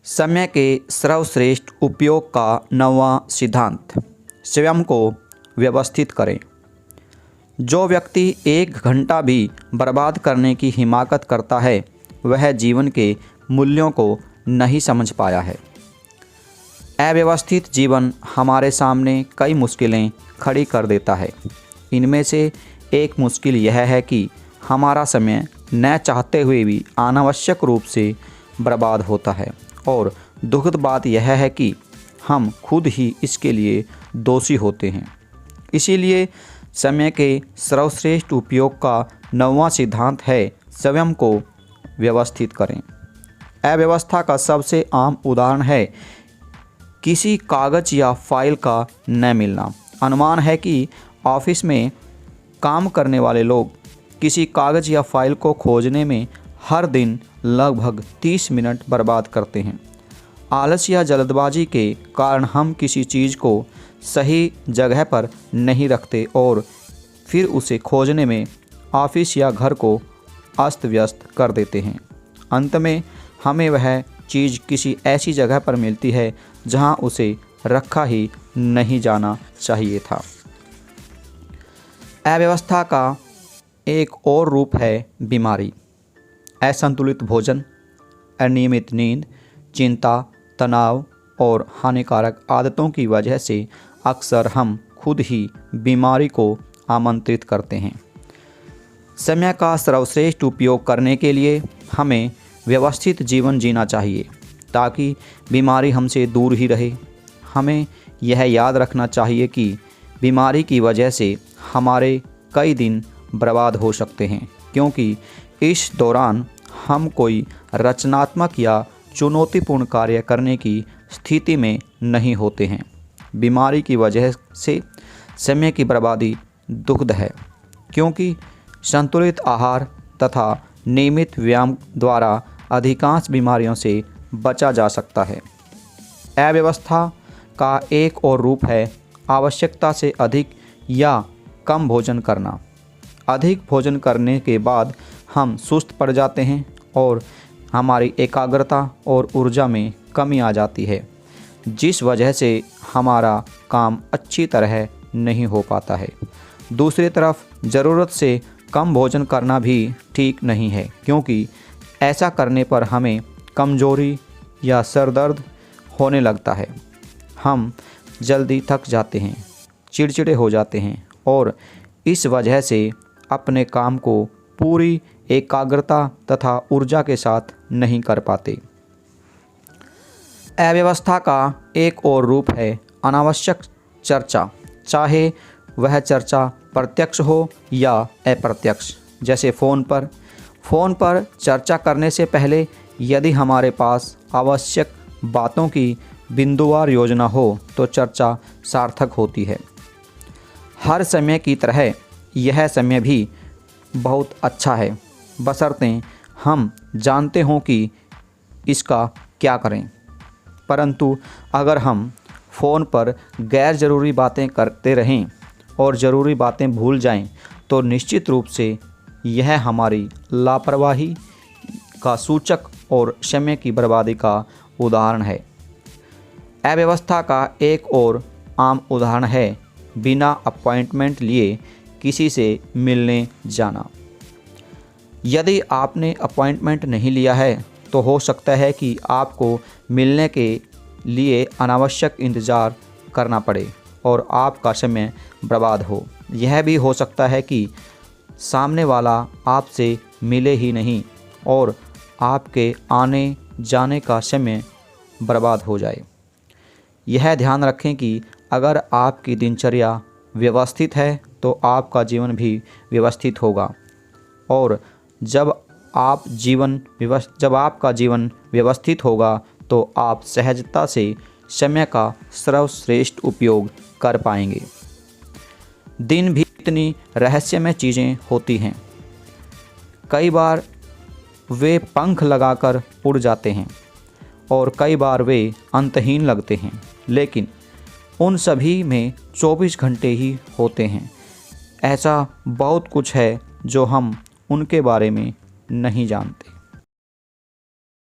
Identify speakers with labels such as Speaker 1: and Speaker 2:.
Speaker 1: समय के सर्वश्रेष्ठ उपयोग का 9वां सिद्धांत, स्वयं को व्यवस्थित करें। जो व्यक्ति 1 घंटा भी बर्बाद करने की हिमाकत करता है वह जीवन के मूल्यों को नहीं समझ पाया है। अव्यवस्थित जीवन हमारे सामने कई मुश्किलें खड़ी कर देता है। इनमें से एक मुश्किल यह है कि हमारा समय न चाहते हुए भी अनावश्यक रूप से बर्बाद होता है और दुखद बात यह है कि हम खुद ही इसके लिए दोषी होते हैं। इसीलिए समय के सर्वश्रेष्ठ उपयोग का 9वां सिद्धांत है, स्वयं को व्यवस्थित करें। अव्यवस्था का सबसे आम उदाहरण है किसी कागज़ या फाइल का न मिलना। अनुमान है कि ऑफिस में काम करने वाले लोग किसी कागज़ या फाइल को खोजने में हर दिन लगभग 30 मिनट बर्बाद करते हैं। आलस या जल्दबाजी के कारण हम किसी चीज़ को सही जगह पर नहीं रखते और फिर उसे खोजने में ऑफिस या घर को अस्त व्यस्त कर देते हैं। अंत में हमें वह चीज़ किसी ऐसी जगह पर मिलती है जहां उसे रखा ही नहीं जाना चाहिए था। अव्यवस्था का एक और रूप है बीमारी। असंतुलित भोजन, अनियमित नींद, चिंता, तनाव और हानिकारक आदतों की वजह से अक्सर हम खुद ही बीमारी को आमंत्रित करते हैं। समय का सर्वश्रेष्ठ उपयोग करने के लिए हमें व्यवस्थित जीवन जीना चाहिए ताकि बीमारी हमसे दूर ही रहे। हमें यह याद रखना चाहिए कि बीमारी की वजह से हमारे कई दिन बर्बाद हो सकते हैं, क्योंकि इस दौरान हम कोई रचनात्मक या चुनौतीपूर्ण कार्य करने की स्थिति में नहीं होते हैं। बीमारी की वजह से समय की बर्बादी दुखद है, क्योंकि संतुलित आहार तथा नियमित व्यायाम द्वारा अधिकांश बीमारियों से बचा जा सकता है। अव्यवस्था का एक और रूप है आवश्यकता से अधिक या कम भोजन करना। अधिक भोजन करने के बाद हम सुस्त पड़ जाते हैं और हमारी एकाग्रता और ऊर्जा में कमी आ जाती है, जिस वजह से हमारा काम अच्छी तरह नहीं हो पाता है। दूसरी तरफ ज़रूरत से कम भोजन करना भी ठीक नहीं है, क्योंकि ऐसा करने पर हमें कमजोरी या सर दर्द होने लगता है। हम जल्दी थक जाते हैं, चिड़चिड़े हो जाते हैं और इस वजह से अपने काम को पूरी एकाग्रता तथा ऊर्जा के साथ नहीं कर पाते। अव्यवस्था का एक और रूप है अनावश्यक चर्चा, चाहे वह चर्चा प्रत्यक्ष हो या अप्रत्यक्ष। जैसे फ़ोन पर चर्चा करने से पहले यदि हमारे पास आवश्यक बातों की बिंदुवार योजना हो तो चर्चा सार्थक होती है। हर समय की तरह यह समय भी बहुत अच्छा है, बशर्ते हम जानते हों कि इसका क्या करें। परंतु अगर हम फ़ोन पर गैर ज़रूरी बातें करते रहें और ज़रूरी बातें भूल जाएं, तो निश्चित रूप से यह हमारी लापरवाही का सूचक और समय की बर्बादी का उदाहरण है। अव्यवस्था का एक और आम उदाहरण है बिना अपॉइंटमेंट लिए किसी से मिलने जाना। यदि आपने अपॉइंटमेंट नहीं लिया है तो हो सकता है कि आपको मिलने के लिए अनावश्यक इंतज़ार करना पड़े और आपका समय बर्बाद हो। यह भी हो सकता है कि सामने वाला आपसे मिले ही नहीं और आपके आने जाने का समय बर्बाद हो जाए। यह ध्यान रखें कि अगर आपकी दिनचर्या व्यवस्थित है तो आपका जीवन भी व्यवस्थित होगा, और जब आपका जीवन व्यवस्थित होगा तो आप सहजता से समय का सर्वश्रेष्ठ उपयोग कर पाएंगे। दिन भी इतनी रहस्यमय चीज़ें होती हैं। कई बार वे पंख लगाकर उड़ जाते हैं और कई बार वे अंतहीन लगते हैं, लेकिन उन सभी में 24 घंटे ही होते हैं। ऐसा बहुत कुछ है जो हम उनके बारे में नहीं जानते।